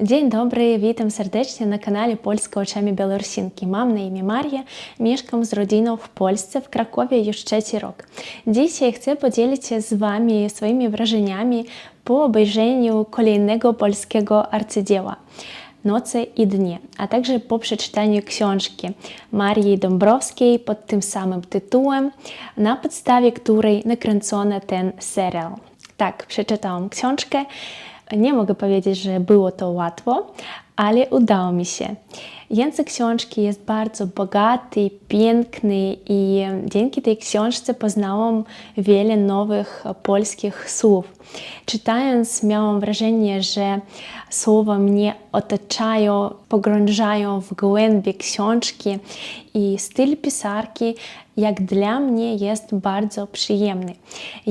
Dzień dobry, witam serdecznie na kanale Polska oczami Białorusinki. Mam na imię Maria, mieszkam z rodziną w Polsce, w Krakowie już trzeci rok. Dzisiaj chcę podzielić się z Wami swoimi wrażeniami po obejrzeniu kolejnego polskiego arcydzieła Noce i dnie, a także po przeczytaniu książki Marii Dąbrowskiej pod tym samym tytułem, na podstawie której nakręcono ten serial. Tak, przeczytałam książkę. Nie mogę powiedzieć, że było to łatwo, ale udało mi się. Język książki jest bardzo bogaty, piękny i dzięki tej książce poznałam wiele nowych polskich słów. Czytając miałam wrażenie, że słowa mnie otaczają, pogrążają w głębi książki i styl pisarki jak dla mnie jest bardzo przyjemny.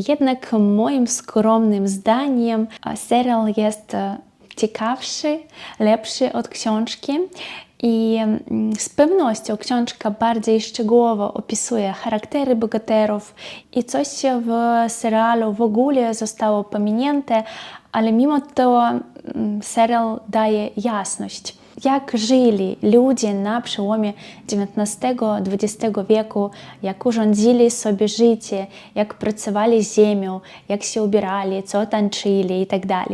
Jednak moim skromnym zdaniem serial jest ciekawszy, lepszy od książki i z pewnością książka bardziej szczegółowo opisuje charaktery bohaterów i coś w serialu w ogóle zostało pominięte, ale mimo to serial daje jasność. Jak żyli ludzie na przełomie XIX-XX wieku, jak urządzili sobie życie, jak pracowali z ziemią, jak się ubierali, co tańczyli itd.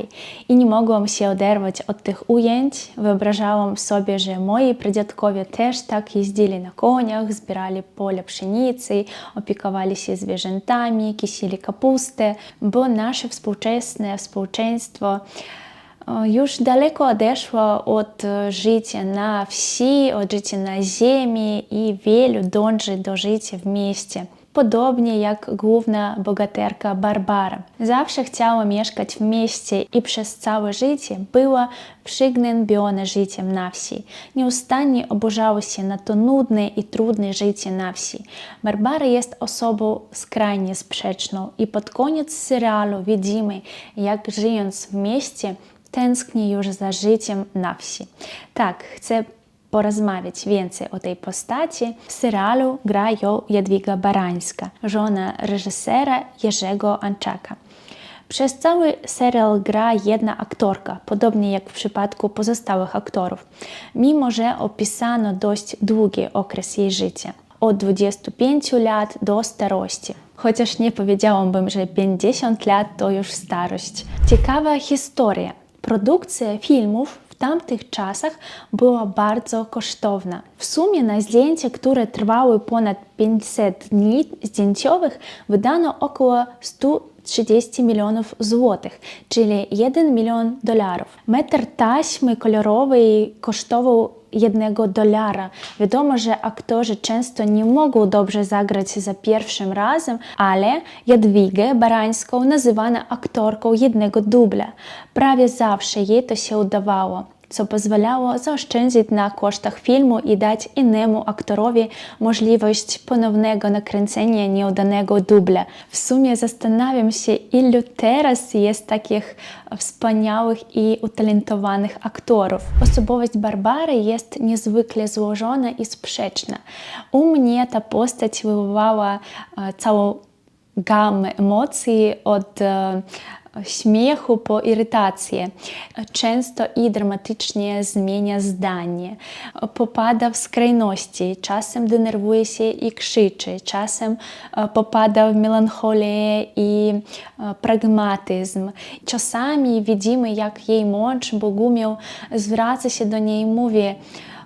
I nie mogłam się oderwać od tych ujęć. Wyobrażałam sobie, że moi pradziadkowie też tak jeździli na koniach, zbierali pole pszenicy, opiekowali się zwierzętami, kisili kapustę, bo nasze współczesne społeczeństwo już daleko odeszło od życia na wsi, od życia na ziemi i wielu dąży do życia w mieście. Podobnie jak główna bohaterka Barbara. Zawsze chciała mieszkać w mieście i przez całe życie była przygnębiona życiem na wsi. Nieustannie oburzała się na to nudne i trudne życie na wsi. Barbara jest osobą skrajnie sprzeczną i pod koniec serialu widzimy, jak żyjąc w mieście, tęskni już za życiem na wsi. Tak, chcę porozmawiać więcej o tej postaci. W serialu gra ją Jadwiga Barańska, żona reżysera Jerzego Anczaka. Przez cały serial gra jedna aktorka, podobnie jak w przypadku pozostałych aktorów, mimo że opisano dość długi okres jej życia. Od 25 lat do starości. Chociaż nie powiedziałabym, że 50 lat to już starość. Ciekawa historia. Produkcja filmów w tamtych czasach była bardzo kosztowna. W sumie na zdjęcia, które trwały ponad 500 dni zdjęciowych, wydano około 130 milionów złotych, czyli $1 milion. Metr taśmy kolorowej kosztował $1. Wiadomo, że aktorzy często nie mogą dobrze zagrać za pierwszym razem, ale Jadwigę Barańską nazywano aktorką jednego dubla. Prawie zawsze jej to się udawało, co pozwalało zaoszczędzić na kosztach filmu i dać innemu aktorowi możliwość ponownego nakręcenia nieudanego dubla. W sumie zastanawiam się, ilu teraz jest takich wspaniałych i utalentowanych aktorów. Osobowość Barbary jest niezwykle złożona i sprzeczna. U mnie ta postać wywołała całą gamę emocji od śmiechu po irytację. Często i dramatycznie zmienia zdanie. Popada w skrajności. Czasem denerwuje się i krzyczy. Czasem popada w melancholię i pragmatyzm. Czasami widzimy, jak jej mąż Bogumił zwraca się do niej i mówi: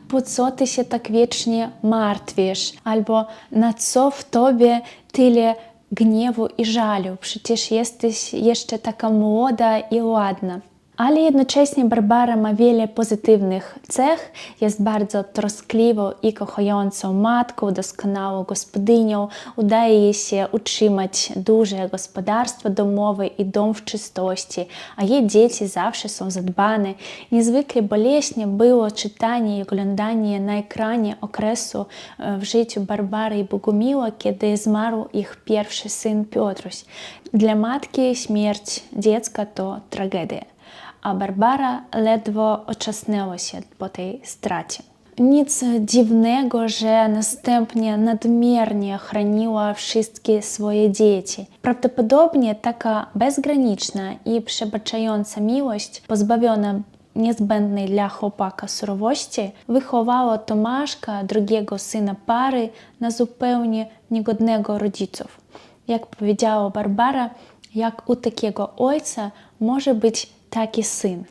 po co ty się tak wiecznie martwisz? Albo na co w tobie tyle gniewu i żalu, przecież jesteś jeszcze taka młoda i ładna. Ale jednocześnie Barbara ma wiele pozytywnych cech, jest bardzo troskliwą i kochającą matką, doskonałą gospodynią, udaje jej się utrzymać duże gospodarstwo domowe i dom w czystości, a jej dzieci zawsze są zadbane. Niezwykle boleśnie było czytanie i oglądanie na ekranie okresu w życiu Barbary i Bogumiła, kiedy zmarł ich pierwszy syn Piotruś. Dla matki śmierć dziecka to tragedia, a Barbara ledwo oczasnęła się po tej stracie. Nic dziwnego, że następnie nadmiernie chroniła wszystkie swoje dzieci. Prawdopodobnie taka bezgraniczna i przebaczająca miłość, pozbawiona niezbędnej dla chłopaka surowości, wychowało Tomaszka, drugiego syna pary, na zupełnie niegodnego rodziców. Jak powiedziała Barbara, jak u takiego ojca może być taki syn.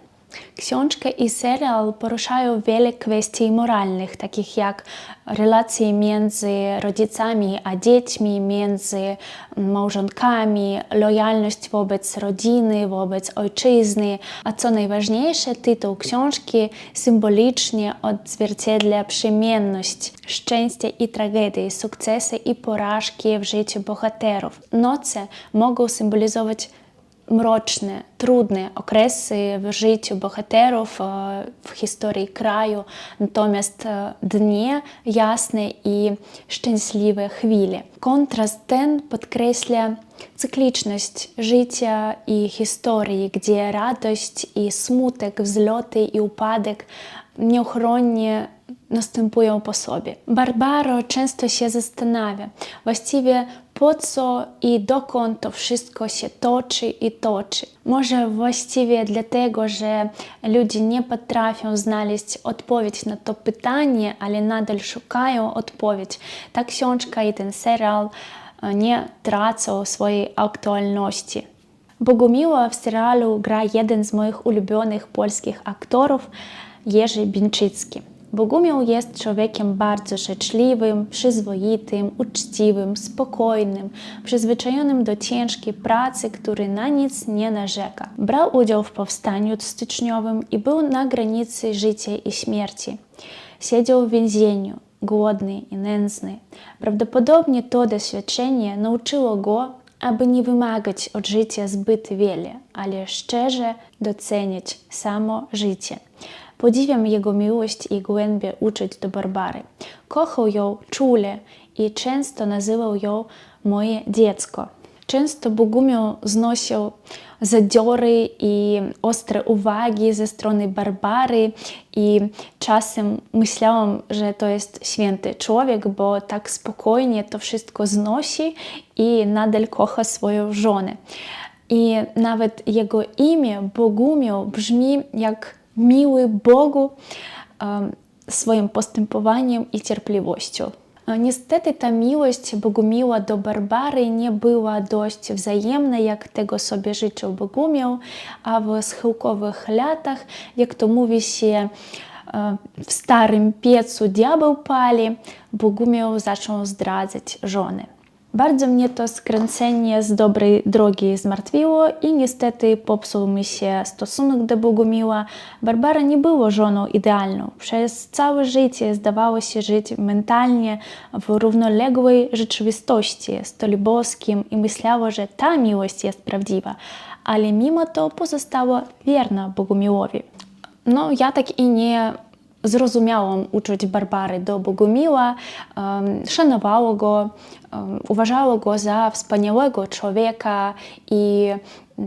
Książka i serial poruszają wiele kwestii moralnych, takich jak relacje między rodzicami a dziećmi, między małżonkami, lojalność wobec rodziny, wobec ojczyzny, a co najważniejsze, tytuł książki symbolicznie odzwierciedla przemienność, szczęście i tragedii, sukcesy i porażki w życiu bohaterów. Noce mogą symbolizować mroczne, trudne okresy w życiu bohaterów, w historii kraju, natomiast dnie jasne i szczęśliwe chwile. Kontrast ten podkreśla cykliczność życia i historii, gdzie radość i smutek, wzloty i upadek nieuchronnie następują po sobie. Barbaro często się zastanawia, właściwie po co i dokąd to wszystko się toczy i toczy. Może właściwie dlatego, że ludzie nie potrafią znaleźć odpowiedź na to pytanie, ale nadal szukają odpowiedzi. Ta książka i ten serial nie tracą swojej aktualności. Bogumiła w serialu gra jeden z moich ulubionych polskich aktorów, Jerzy Bińczycki. Bogumił jest człowiekiem bardzo życzliwym, przyzwoitym, uczciwym, spokojnym, przyzwyczajonym do ciężkiej pracy, który na nic nie narzeka. Brał udział w powstaniu styczniowym i był na granicy życia i śmierci. Siedział w więzieniu, głodny i nędzny. Prawdopodobnie to doświadczenie nauczyło go, aby nie wymagać od życia zbyt wiele, ale szczerze doceniać samo życie. Podziwiam jego miłość i głębię uczuć do Barbary. Kochał ją czule i często nazywał ją moje dziecko. Często Bogumił znosił zadiory i ostre uwagi ze strony Barbary i czasem myślałam, że to jest święty człowiek, bo tak spokojnie to wszystko znosi i nadal kocha swoją żonę. I nawet jego imię Bogumił brzmi jak miły Bogu swoim postępowaniem i cierpliwością. Niestety ta miłość Bogumiła do Barbary nie była dość wzajemna, jak tego sobie życzył Bogumił, a w schyłkowych latach, jak to mówi się, w starym piecu diabeł pali, Bogumił zaczął zdradzać żonę. Bardzo mnie to skręcenie z dobrej drogi zmartwiło i niestety popsuł mi się stosunek do Bogumiła. Barbara nie była żoną idealną. Przez całe życie zdawało się żyć mentalnie w równoległej rzeczywistości z Tolibowskim i myślała, że ta miłość jest prawdziwa, ale mimo to pozostała wierna Bogumiłowi. Ja tak i nie zrozumiałam uczuć Barbary do Bogumiła, szanowała go, uważała go za wspaniałego człowieka i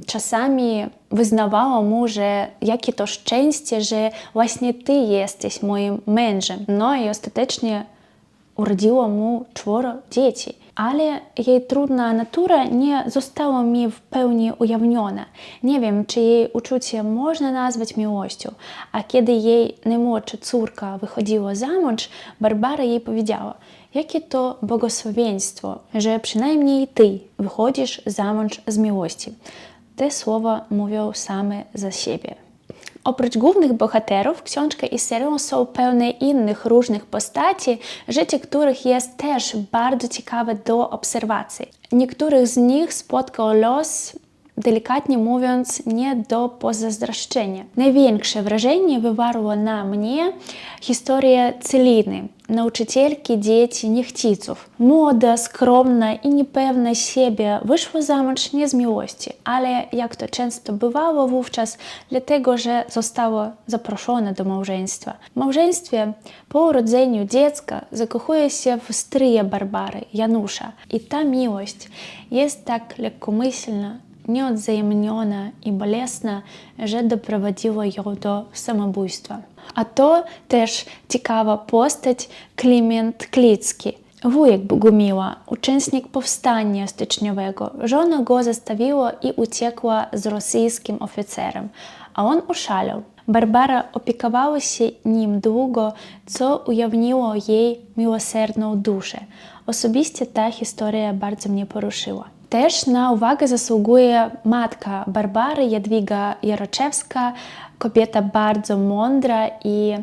czasami wyznawała mu, że jakie to szczęście, że właśnie ty jesteś moim mężem. I ostatecznie urodziła mu 4 dzieci. Ale jej trudna natura nie została mi w pełni ujawniona. Nie wiem, czy jej uczucie można nazwać miłością. A kiedy jej najmłodsza córka wychodziła za mąż, Barbara jej powiedziała, jakie to błogosławieństwo, że przynajmniej ty wychodzisz za mąż z miłości. Te słowa mówią same za siebie. Oprócz głównych bohaterów, książka i serial są pełne innych różnych postaci, życie których jest też bardzo ciekawe do obserwacji. Niektórych z nich spotkał los, delikatnie mówiąc, nie do pozazdroszczenia. Największe wrażenie wywarła na mnie historia Celiny, nauczycielki dzieci niechciców. Młoda, skromna i niepewna siebie wyszła za mąż nie z miłości, ale jak to często bywało wówczas, dlatego, że została zaproszona do małżeństwa. W małżeństwie po urodzeniu dziecka zakochuje się w stryju Barbary, Janusza. I ta miłość jest tak lekkomyślna, nieodzajemniona i bolesna, że doprowadziła ją do samobójstwa. A to też ciekawa postać Kliment Klicki, wujek Bogumiła, uczestnik powstania styczniowego. Żona go zostawiła i uciekła z rosyjskim oficerem, a on oszalał. Barbara opiekowała się nim długo, co ujawniło jej miłosierną duszę. Osobiście ta historia bardzo mnie poruszyła. Też na uwagę zasługuje matka Barbary, Jadwiga Jaroczewska, kobieta bardzo mądra i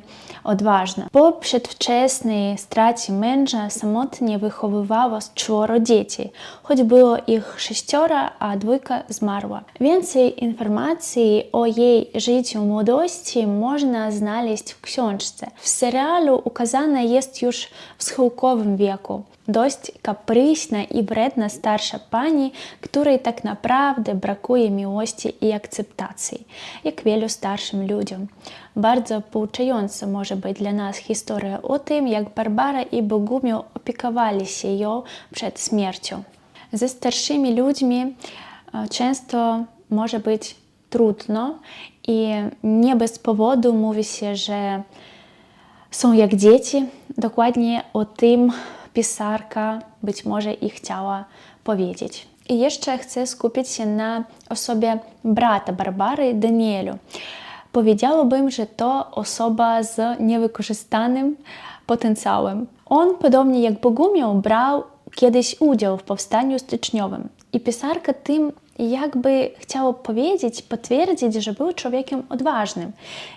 odważna. Po przedwczesnej stracie męża samotnie wychowywała 4 dzieci, choć było ich 6, a 2 zmarła. Więcej informacji o jej życiu młodości można znaleźć w książce. W serialu ukazana jest już w schyłkowym wieku. Dość kapryśna i wredna starsza pani, której tak naprawdę brakuje miłości i akceptacji, jak wielu starszym ludziom. Bardzo pouczająca może być dla nas historia o tym, jak Barbara i Bogumił opiekowali się ją przed śmiercią. Ze starszymi ludźmi często może być trudno i nie bez powodu mówi się, że są jak dzieci. Dokładnie o tym pisarka być może i chciała powiedzieć. I jeszcze chcę skupić się na osobie brata Barbary, Danielu. Powiedziałabym, że to osoba z niewykorzystanym potencjałem. On, podobnie jak Bogumił, brał kiedyś udział w powstaniu styczniowym. I pisarka tym jakby chciała powiedzieć, potwierdzić, że był człowiekiem odważnym.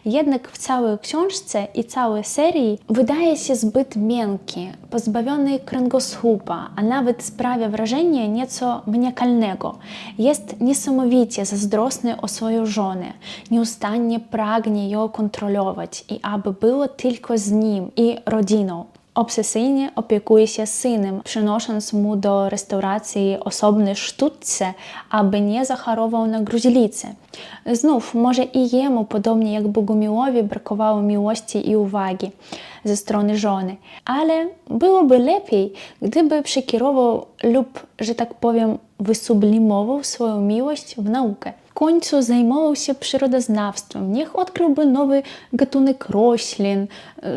Jednak w całej książce i całej serii wydaje się zbyt miękki, pozbawiony kręgosłupa, a nawet sprawia wrażenie nieco maniakalnego. Jest niesamowicie zazdrosny o swoją żonę, nieustannie pragnie ją kontrolować i aby było tylko z nim i rodziną. Obsesyjnie opiekuje się synem, przynosząc mu do restauracji osobne sztućce, aby nie zachorował na gruźlicę. Znów, może i jemu, podobnie jak Bogumiłowi, brakowało miłości i uwagi ze strony żony. Ale byłoby lepiej, gdyby przekierował lub, że tak powiem, wysublimował swoją miłość w naukę. W końcu zajmował się przyrodoznawstwem, niech odkryłby nowy gatunek roślin,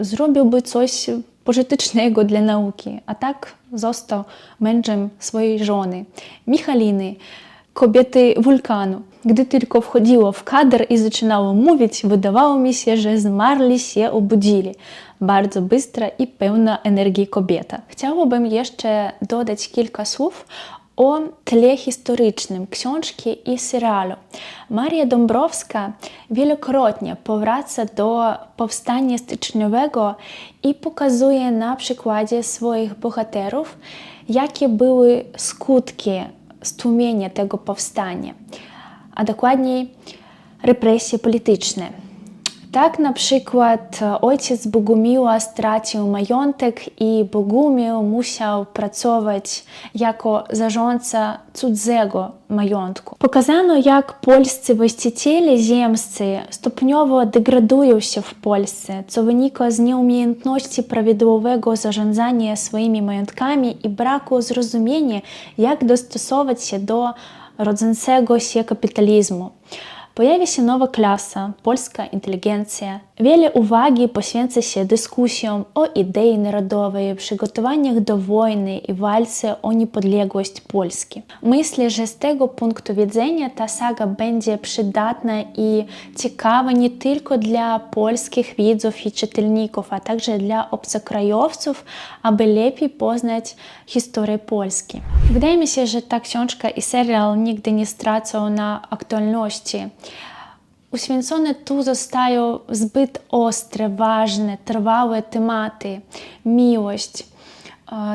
zrobiłby coś pożytecznego dla nauki, a tak został mężem swojej żony, Michaliny, kobiety wulkanu. Gdy tylko wchodziło w kadr i zaczynało mówić, wydawało mi się, że zmarli się obudzili. Bardzo bystra i pełna energii kobieta. Chciałabym jeszcze dodać kilka słów o tle historycznym książki i serialu. Maria Dąbrowska wielokrotnie powraca do powstania styczniowego i pokazuje na przykładzie swoich bohaterów, jakie były skutki stłumienia tego powstania, a dokładniej represje polityczne. Tak na przykład ojciec Bogumiła stracił majątek i Bogumił musiał pracować jako zarządca cudzego majątku. Pokazano, jak polscy właściciele ziemscy stopniowo degradują się w Polsce, co wynika z nieumiejętności prawidłowego zarządzania swoimi majątkami i braku zrozumienia, jak dostosować się do rodzącego się kapitalizmu. Pojawia się nowa klasa, polska inteligencja. Wiele uwagi poświęca się dyskusjom o idei narodowej, przygotowaniach do wojny i walce o niepodległość Polski. Myślę, że z tego punktu widzenia ta saga będzie przydatna i ciekawa nie tylko dla polskich widzów i czytelników, a także dla obcokrajowców, aby lepiej poznać historię Polski. Wydaje mi się, że ta książka i serial nigdy nie stracą na aktualności. Uświęcone tu zostają zbyt ostre, ważne, trwałe tematy. Miłość,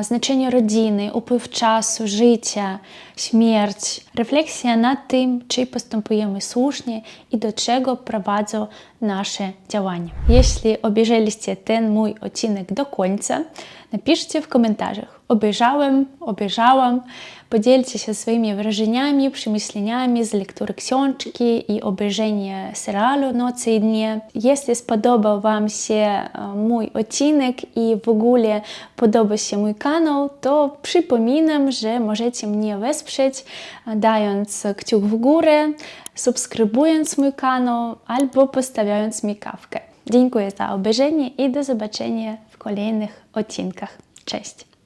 znaczenie rodziny, upływ czasu, życia, śmierć. Refleksja nad tym, czy postępujemy słusznie i do czego prowadzą nasze działania. Jeśli obejrzeliście ten mój odcinek do końca, napiszcie w komentarzach. Obejrzałam. Podzielcie się swoimi wrażeniami, przemyśleniami z lektury książki i obejrzenia serialu Noce i dnie. Jeśli spodobał Wam się mój odcinek i w ogóle podoba się mój kanał, to przypominam, że możecie mnie wesprzeć, dając kciuk w górę, subskrybując mój kanał albo postawiając mi kawkę. Dziękuję za obejrzenie i do zobaczenia w kolejnych odcinkach. Cześć!